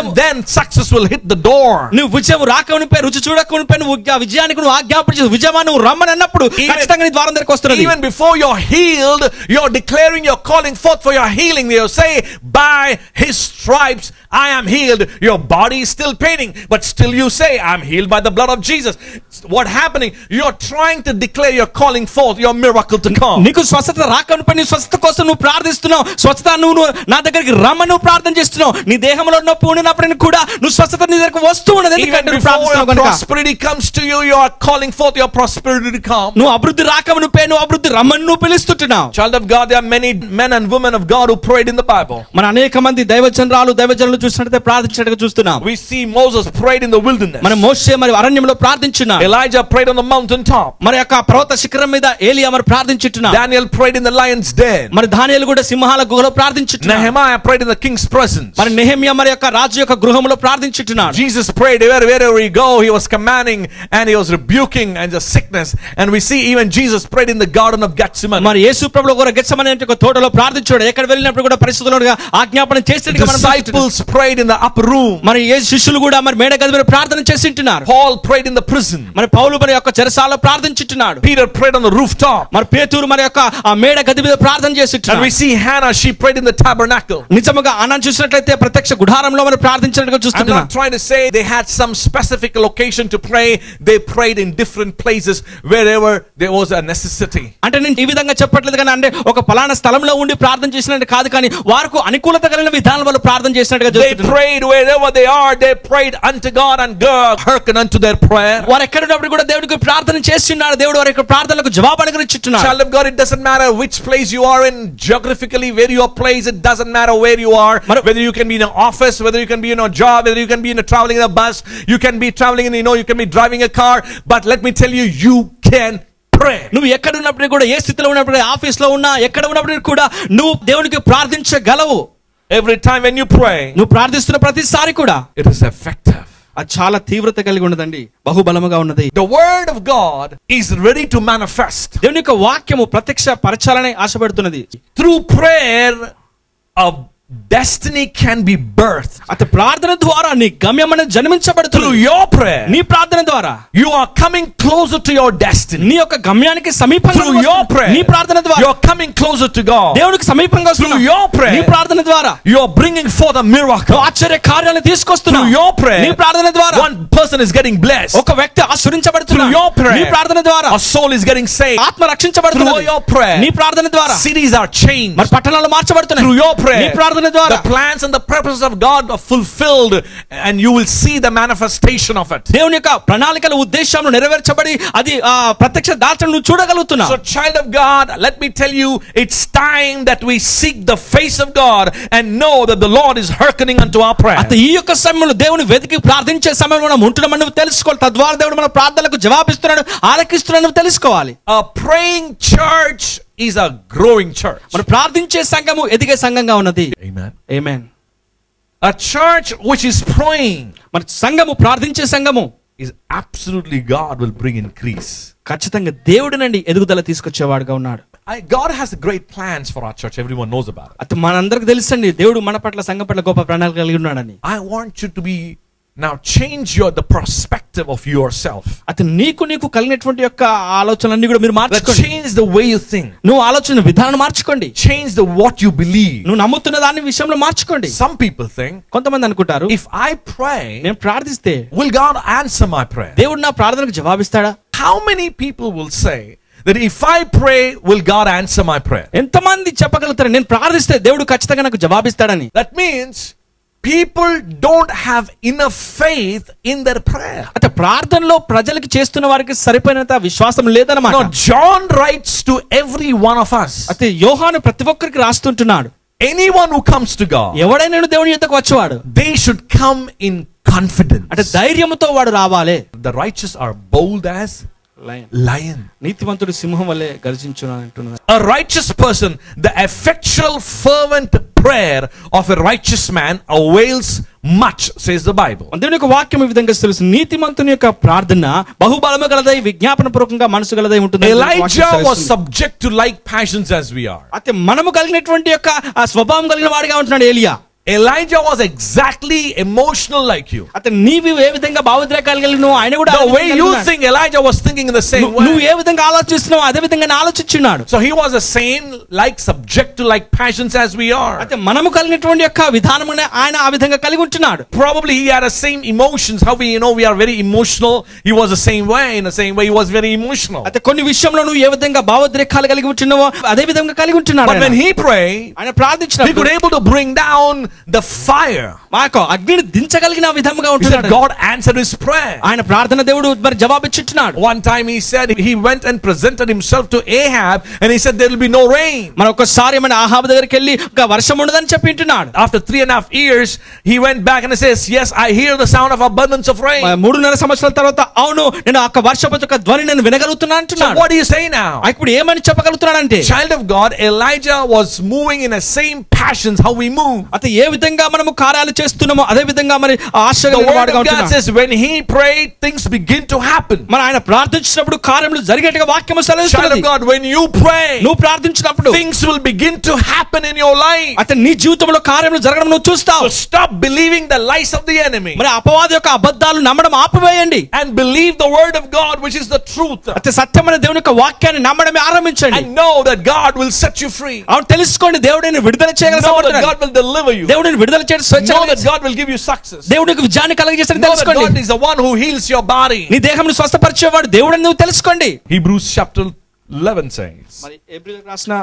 and then success will hit the door. నువ్వు విజయం రాకమునిపై రుచి చూడకమునిపై నువ్వు విజయానికి నువ్వు ఆజ్ఞాపన చేసి విజయమా నువ్వు రమ్మని అన్నప్పుడు ఖచ్చితంగా నీ ద్వారం దగ్గరికి వస్తున్నది. Even before you're healed, you're declaring, you're calling forth for your healing. You say, by his stripes I am healed. Your body is still paining, but still you say, I'm healed by the blood of Jesus. What happening? You're trying to declare, you're calling forth your miracle to come. నీకు స్వస్థత రాకమునిపై నీ స్వస్థత కోసం నువ్వు ప్రార్థిస్తున్నావు. స్వస్థత నువ్వు నా దగ్గరికి రమ్మని నువ్వు ప్రార్థన చేస్తున్నావు. నీ దేహంలో నొప్పి ఉన్నప్పటికీ కూడా నువ్వు స్వస్థత నీ దగ్గరికి వస్తూ ఉన్నది. Even before your prosperity comes to you, you are calling forth your prosperity to come. నువ్వు అభివృద్ధి రాకమునిపై నువ్వు అభివృద్ధి రమ్మని నువ్వు పిలుస్తున్నావు. Child of God, there are many men and women of God who prayed in the Bible. మన అనేక మంది దైవజనులు చూసినట్లయితే ప్రార్థించినట్టుగా చూస్తున్నాం. We see Moses prayed in the wilderness. మన మోషే మరి అరణ్యంలో ప్రార్థించున్నాడు. Elijah prayed on the mountain top. మరి యొక్క పర్వత శిఖరం మీద ఏలియా మరి ప్రార్థించున్నాడు. Daniel prayed in the lion's den. మరి దానియేలు కూడా సింహాల గుహలో ప్రార్థించున్నాడు. Nehemiah prayed in the king's presence. మరి నెహెమ్యా మరి యొక్క రాజు యొక్క గృహంలో ప్రార్థించున్నాడు. Jesus prayed wherever he go, he was commanding and he was rebuking and the sickness. And we see even Jesus prayed in the garden of Gethsemane. మరి యేసు ప్రభువు కూడా గెత్సెమనే అనే ఒక తోటలో ప్రార్థించాడు. ఎక్కడ వెళ్ళినప్పుడు కూడా పరిశుద్ధులుగా ఆజ్ఞాపన చేసినట్టుగా మనం disciples prayed in the upper room. మరి యేసు శిష్యులు కూడా మరి మేడ గది మీద ప్రార్థన చేస్తుంటారు. Paul prayed in the prison. మరి పౌలు మరి యొక్క చెరసాలలో ప్రార్థించున్నాడు. Peter prayed on the rooftop. మరి పేతురు మరి యొక్క ఆ మేడ గది మీద ప్రార్థన చేస్తుంటాడు. And we see Hannah, she prayed in the tabernacle. నిజముగా అన్న చూసినట్లయితే ప్రత్యక్ష గుడారంలో మరి ప్రార్థించినట్టుగా చూస్తున్నాం. I'm not trying to say they had some specific location to pray. They prayed in different places wherever there was a necessity. అంటే నేను ఈ విధంగా చెప్పట్లేదు కానీ అంటే ఒక పలానా స్థలంలో ఉండి ప్రార్థన చేసినట్టు కాదు కానీ వారికి అనుకూలత కలిగిన విధానం వాళ్ళు ప్రార్థన చేసినట్టుగా They prayed wherever they are. They prayed unto God and God hearkened unto their prayer. వారు ఎక్కడ ఉన్నప్పుడు కూడా దేవుడికి ప్రార్థన చేస్తున్నాడు. దేవుడు వారి యొక్క ప్రార్థనలకు జవాబు అనుగ్రహించుచున్నాడు. Child of God, it doesn't matter which place you are in geographically, where you are placed. It doesn't matter where you are. Whether you can be in an office, whether you can be in a job, whether you can be traveling in a bus, you can be traveling in, you can be driving a car. But let me tell you, you can pray. నువ్వు ఎక్కడ ఉన్నప్పుడు కూడా ఏ స్థితిలో ఉన్నప్పుడు office లో ఉన్నా ఎక్కడ ఉన్నప్పుడు కూడా నువ్వు దేవునికి ప్రార్థించగలవు. Every time when you pray, నువ్వు ప్రార్థిస్తున్న ప్రతిసారి కూడా it is effective. అది చాలా తీవ్రత కలిగి ఉన్నదండి, బహుబలముగా ఉన్నది. The word of God is ready to manifest. దేవుని యొక్క వాక్యము ప్రత్యక్ష పరచాలని ఆశపడుతున్నది. Through prayer of destiny can be birthed. అత ప్రార్థన ద్వారా నీ గమ్యం అనేది జన్మించబడుతుంది. Through your prayer, నీ ప్రార్థన ద్వారా you are coming closer to your destiny. నీ యొక్క గమ్యానికి సమీపంగా Through your prayer, నీ ప్రార్థన ద్వారా you are coming closer to God. దేవునికి సమీపంగా Through your prayer, నీ ప్రార్థన ద్వారా you are bringing forth a miracle. ఆశ్చర్య కార్యాలను తీసుకొస్తున్నావు. Through your prayer, నీ ప్రార్థన ద్వారా one person is getting blessed. ఒక వ్యక్తి ఆశీర్వదించబడుతున్నాడు. Through your prayer, నీ ప్రార్థన ద్వారా a soul is getting saved. ఆత్మ రక్షించబడుతుంది. Through your prayer, నీ ప్రార్థన ద్వారా cities are changed. మరి పట్టణాలు మార్చబడుతున్నాయి. Through your prayer, నీ ప్రార్థన ద్వారా the plans and the purposes of God are fulfilled and you will see the manifestation of it. దేవుని యొక్క ప్రణాళికల ఉద్దేశములు నెరవేర్చబడి అది ప్రత్యక్ష దాచను నువ్వు చూడగలుగుతున్నావు. So child of God, let me tell you, it's time that we seek the face of God and know that the Lord is hearkening unto our prayer. అత ఈ యొక్క సమయంలో దేవుని వెతికి ప్రార్థించే సమయంలో మనం ఉంటున్నామని నువ్వు తెలుసుకోవాలి. తద్వారా దేవుడు మన ప్రార్థనలకు జవాబిస్తున్నాడు, ఆలకిస్తున్నాడు నువ్వు తెలుసుకోవాలి. A praying church is a growing church. మనం ప్రార్థించే సంఘము ఎదిగే సంఘంగా ఉన్నది. Amen. Amen. A church which is praying, మన సంఘము ప్రార్థించే సంఘము is absolutely God will bring increase. ఖచ్చితంగా దేవుడినండి ఎదుగుదల తీసుకొచ్చేవాడుగా ఉన్నాడు. God has great plans for our church. Everyone knows about it. అది మనందరికి తెలుసండి, దేవుడు మన పట్ల సంఘం పట్ల గొప్ప ప్రణాళిక కలిగి ఉన్నాడని. I want you to be now change the perspective of yourself. అది నీకు కలిగినటువంటి యొక్క ఆలోచనలన్నీ కూడా మీరు మార్చుకోండి. Change the way you think. నువ్వు ఆలోచన విధానం మార్చుకోండి. Change what you believe. నువ్వు నమ్ముతున్న దాని విషయంలో మార్చుకోండి. Some people think, కొంతమంది అనుకుంటారు, if I pray, నేను ప్రార్థిస్తే will God answer my prayer? దేవుడు నా ప్రార్థనకు జవాబిస్తాడా? How many people will say that if I pray, will God answer my prayer? ఎంతమంది చెప్పగలుగుతారు నేను ప్రార్థిస్తే దేవుడు ఖచ్చితంగా నాకు జవాబిస్తాడని? That means people don't have enough faith in their prayer. అంటే ప్రార్థనలో ప్రజలకు చేస్తున్న వారికి సరిపోయినంత విశ్వాసం లేదన్నమాట. No, John writes to every one of us. అయితే యోహాను ప్రతి ఒక్కరికి రాస్తుంటున్నాడు. Anyone who comes to God, ఎవడైనా దేవుని యొద్దకు వచ్చేవాడు, they should come in confidence. అంటే ధైర్యముతో వాడు రావాలి. The righteous are bold as lion. నీతిమంతుడు సింహం వలె గర్జించును అంటున్నాడు. A righteous person, the effectual fervent prayer of a righteous man avails much, says the Bible. దేవుని యొక్క వాక్యం ఈ విధంగా తెలుసు, నీతిమంతుని యొక్క ప్రార్థన బహుబలము గలదై విజ్ఞాపన పూర్వకంగా మనసు గలదై ఉంటుంది. Elijah was subject to like passions as we are. అయితే మనము కలిగినటువంటి యొక్క స్వభావం కలిగిన వాడిగా ఉంటున్నాడు ఏలియా. Elijah was exactly emotional like you. అతను నీవు ఏ విధంగా భావోద్రేకాలు కలిగినో ఆయన కూడా The way you think, Elijah was thinking in the same నువ్వు way. ఏ విధంగా ఆలోచిస్తున్నావు అదే విధంగా ఆలోచించున్నాడు. So he was the same, like subject to like passions as we are. అయితే మనము కలిగినటువంటి యొక్క విధానమునే ఆయన ఆ విధంగా కలిగి ఉంటున్నాడు. Probably he had the same emotions. How we are very emotional. He was the same way. In the same way, he was very emotional. అయితే కొన్ని విషయంలో నువ్వు ఏ విధంగా భావోద్రేకాలు కలిగి ఉంటున్నావో అదే విధంగా కలిగి ఉంటున్నాడు. But when he prayed, ఆయన he ప్రార్థించినప్పుడు could able to bring down the fire. మాకు అగ్నిని దించగలిగిన విధంగా He said ఉంటున్నాడు. God answered his prayer. ఆయన ప్రార్థన దేవుడు మరి జవాబిచ్చుచున్నాడు. One time he said he went and presented himself to Ahab and he said there will be no rain. మన ఒక్కసారి మన ఆహాబు దగ్గరికి వెళ్ళి ఒక వర్షం ఉండదని చెప్పి ఉంటున్నాడు. After 3.5 years, he went back and says, yes, I hear the sound of abundance of rain. 3.5 సంవత్సరాల తర్వాత అవును నేను ఆ వర్షపు యొక్క ధ్వని నేను వినగలుగుతున్నా So అంటున్నాడు. what do you say now? ఇప్పుడు ఏమని చెప్పగలుగుతున్నాడంటే Child of God, Elijah was moving in the same passions how we move. అయితే ఏ విధంగా మనము కార్యాలు చేస్తున్నామో అదే విధంగా మరి The word of God says when he prayed, things begin to happen. మరి ఆయన ప్రార్థించినప్పుడు కార్యములు జరిగేట్టుగా వాక్యము Child సెలవిస్తున్నది. of God, when you pray, నువ్వు ప్రార్థించినప్పుడు things will begin to happen in your life. అయితే నీ జీవితంలో కార్యములు జరగడం నువ్వు చూస్తావు. So stop believing the lies of the enemy మరి అపవాది యొక్క అబద్ధాలు నమ్మడం ఆపివేయండి. and believe the word of God, which is the truth. అయితే సత్యమైన దేవుని యొక్క వాక్యాన్ని నమ్మడమే ఆరంభించండి. And know that God will set you free. అవును తెలుసుకోండి దేవుడు నిన్ను విడుదల చేయగల Know that సమర్థుడు. God will deliver you. దేవుడు నిన్ను విడుదల చేయడం స్వేచ్ఛ Know that God will give you success. దేవుడు నీకు విజయాన్ని కలగజేస్తాడని Know that తెలుసుకోండి. God is the one who heals your body. నీ దేహంను స్వస్థపరిచేవాడు దేవుడు అని నువ్వు తెలుసుకోండి. Hebrews chapter 11 says, మరి హెబ్రీయులకు రాసిన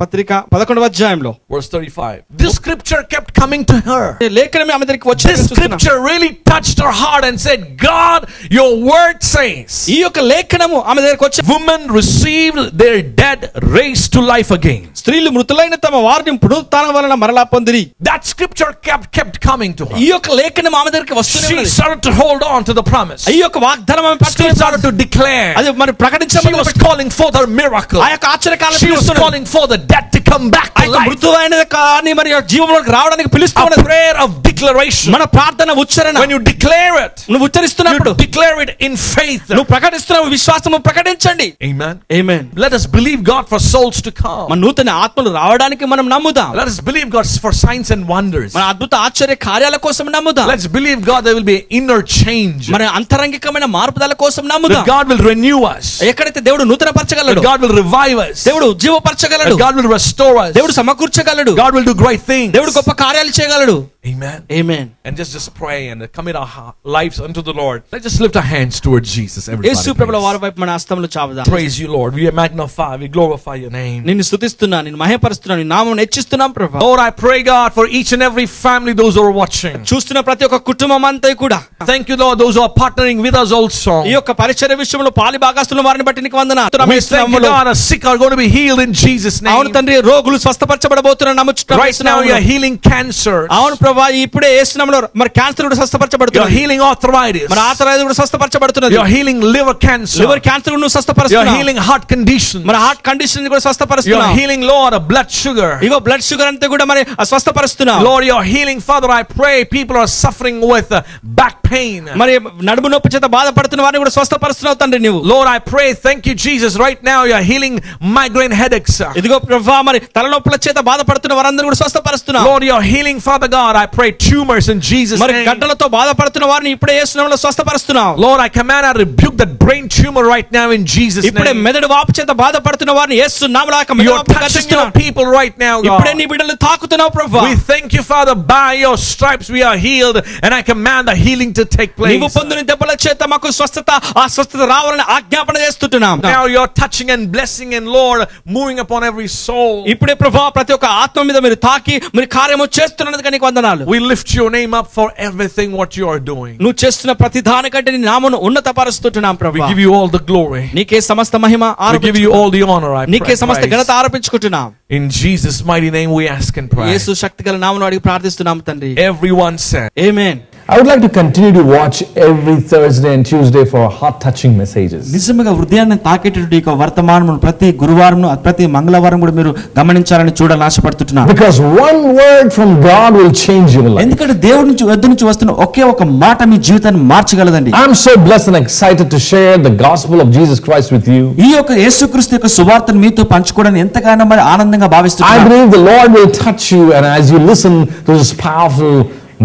పత్రిక 11వ అధ్యాయంలో verse 35. This scripture kept coming to her. లేఖనం ఆమె దగ్గరికి వచ్చి This scripture really touched her heart and said, God, your word says, ఈ యొక్క లేఖనము ఆమె దగ్గరికి వచ్చి women received their dead raised to life again. స్త్రీలు మృతులైన తమ వారిని పునరుత్థానం వలన మరలా పొందిరి. That scripture kept coming to her. ఈ యొక్క లేఖనం ఆమె దగ్గరికి వస్తూనే She ఉన్నది. started to hold on to the promise. ఈ యొక్క వాగ్దానం ఆమె She పట్టుకొని started to declare. అది మరి ప్రకటించడం She was calling forth her miracle. ఆ యొక్క ఆశ్చర్యకాలం She was calling for the dead to come back ఆ to యొక్క life. మృతువైన కానీ మరి జీవంలోకి రావడానికి పిలుస్తూ A ఉన్నది. prayer of declaration. మన ప్రార్థన ఉచ్చారణ When you declare it, నువ్వు ఉచ్చరిస్తున్నప్పుడు you declare it in faith. నువ్వు ప్రకటిస్తున్నావు విశ్వాసము ప్రకటించండి. Amen. Amen. Let us believe God for souls to come. మన నూతన ఆత్మలు రావడానికి మనం నమ్ముదాం. Let us believe God for signs and wonders. మన అద్భుత ఆశ్చర్య కార్యాల కోసం నమ్ముదాం. Let's believe God there will be an inner change. మన అంతరంగికమైన మార్పుదల కోసం That నమ్ముదాం. God will renew us. ఎక్కడైతే దేవుడు నూతన పరచగలడు, That God will revive us. దేవుడు ఉజ్జీవపరచగలడు, That God will restore us. దేవుడు సమకూర్చగలడు, God will do great things. దేవుడు గొప్ప కార్యాలు చేయగలడు. Amen. Amen. And just pray and commit our lives unto the Lord. Let's just lift our hands towards Jesus. Everybody, యేసు ప్రభుల praise. వారి వైపు మన హస్తములు చాపుదాం. Praise you, Lord. We magnify, we glorify your name. నిన్ను స్తుతిస్తున్నా, నిన్ను మహిమపరుస్తున్నా, నీ నామమును హెచ్చిస్తున్నాం ప్రభువా. Lord, I pray, God, for each and every family, those who are watching. చూస్తున్న ప్రతి ఒక్క కుటుంబం అంతా కూడా Thank you, Lord, those who are partnering with us also. ఈ యొక్క పరిచర్య విషయంలో పాలి భాగస్తున్న వారిని బట్టి నీకు వందనాలు. We thank you, God, the sick are going to be healed in Jesus' name. అవును తండ్రి, రోగులు స్వస్థపరచబడబోతున్నారు నమ్ముచున్నాం. Right now, you are healing cancer. అవును ప్రభువా, ఇప్పుడే యేసునామములో మరి క్యాన్సర్ కూడా You are స్వస్థపరచబడుతుంది. healing arthritis. మరి ఆర్థరైటిస్ కూడా స్వస్థపరచబడుతున్నది. You are healing liver cancer. Liver cancer నువ్వు You are స్వస్థపరుస్తున్నావు. healing heart conditions. మరి హార్ట్ కండిషన్ కూడా You are స్వస్థపరుస్తున్నావు. healing, Lord, of blood sugar. Ego blood sugar అంతా కూడా మరి స్వస్థపరుస్తున్నావు. Lord, you are healing, Father. I pray people are suffering with back pain. మరి నడుము నొప్పి చేత బాధపడుతున్న వారిని కూడా స్వస్థపరుస్తున్నావు తండ్రి నీవు. Lord, I pray, thank you, Jesus. Right now, you are healing migraine headaches. ఇదిగో ప్రభువా, మరి తలనొప్పుల చేత బాధపడుతున్న వారందరూ కూడా స్వస్థపరుస్తున్నావు. Lord, you are healing, Father God. I pray tumors in Jesus' మరి name. గడ్డలతో బాధపడుతున్న వారిని ఇప్పుడే యేసు నామములో స్వస్థపరుస్తున్నావు. Lord, I command, I rebuke that brain tumor right now in Jesus' ఇప్పుడే name. మెదడు వాపు చేత బాధపడుతున్న వారిని యేసు నామములో ఆ You మెదడు are వాపు touching your కత్తిస్తున్నావు. people right now, ఇప్పుడే God. నీ బిడ్డలను తాకుతున్నావు ప్రభువా. We thank you, Father. By your stripes we are healed, and I command the healing to take నీవు place. పొందిన దెబ్బల చేత మాకు స్వస్థత, ఆ స్వస్థత రావాలని ఆజ్ఞాపన చేస్తున్నాం. Now you are touching and blessing, and Lord, moving upon every soul. ఇప్పుడే ప్రభువా ప్రతి ఒక్క ఆత్మ మీద మీరు తాకి మీరు కార్యము చేస్తున్నందుకు నీకు వందనాలు. We lift your name up for everything what you are doing. నువ్వు చేస్తున్న ప్రతి దానికంటే నీ నామమును ఉన్నతపరుస్తున్నాం We ప్రభువా. give you all the glory. నీకే సమస్త మహిమ We give you all the honor. I నీకే సమస్త pray. ఘనత ఆరోపించుకుంటున్నాం. In Jesus' mighty name we ask and pray. యేసు శక్తిగల నామమును అడిగి ప్రార్థిస్తున్నాం తండ్రి. Everyone said, amen. I would like to continue to watch every Thursday and Tuesday for heart-touching messages. నిజంగా హృదయాన్ని తాకేటటువంటి ఈ వర్తమానం ప్రతి గురువారం ప్రతి మంగళవారం కూడా మీరు గమనించాలని చూడాలని ఆశపడుతున్నాను. Because one word from God will change your life. ఎందుకంటే దేవుడి నుంచి వద్ద నుంచి వస్తున్న ఒకే ఒక మాట మీ జీవితాన్ని మార్చగలదండి. I'm so blessed and excited to share the gospel of Jesus Christ with you. ఈ యొక్క యేసుక్రీస్తు యొక్క సువార్తను మీతో పంచుకోవడానికి ఎంతగానో మరి ఆనందంగా భావిస్తున్నాను. I believe the Lord will touch you, and as you listen to this powerful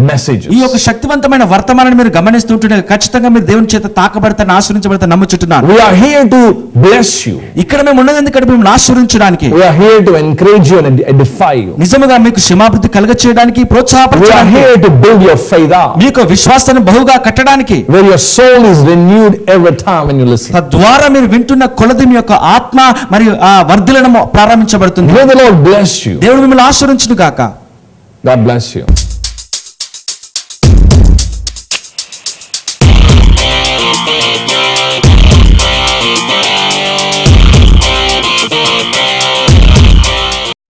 messages, ఈ యొక్క శక్తివంతమైన వర్తమానాన్ని మీరు గమనిస్తుంటే ఖచ్చితంగా మీరు దేవుని చేత తాకబడతారని ఆశీర్వదించబడతారని నమ్ముచున్నాను. we are here to bless you. ఇక్కడ మేము ఉన్నది ఎందుకంటే మేము ఆశీర్వదించడానికి. We are here to encourage you and edify you. నిజముగా మీకు క్షమాభివృద్ధి కలగచేయడానికి We are ప్రోత్సాహపరచడానికి. here to build your faith up, మీ యొక్క విశ్వాసాన్ని బహుగా కట్టడానికి. where your soul is renewed every time when you listen. తద్వారా మీరు వింటున్న కొలది మీ యొక్క ఆత్మ మరియు వర్ధిల్లడం ప్రారంభించబడుతుంది. May the Lord bless you. దేవుడు మిమ్మల్ని ఆశీర్వదించును గాక. God bless you.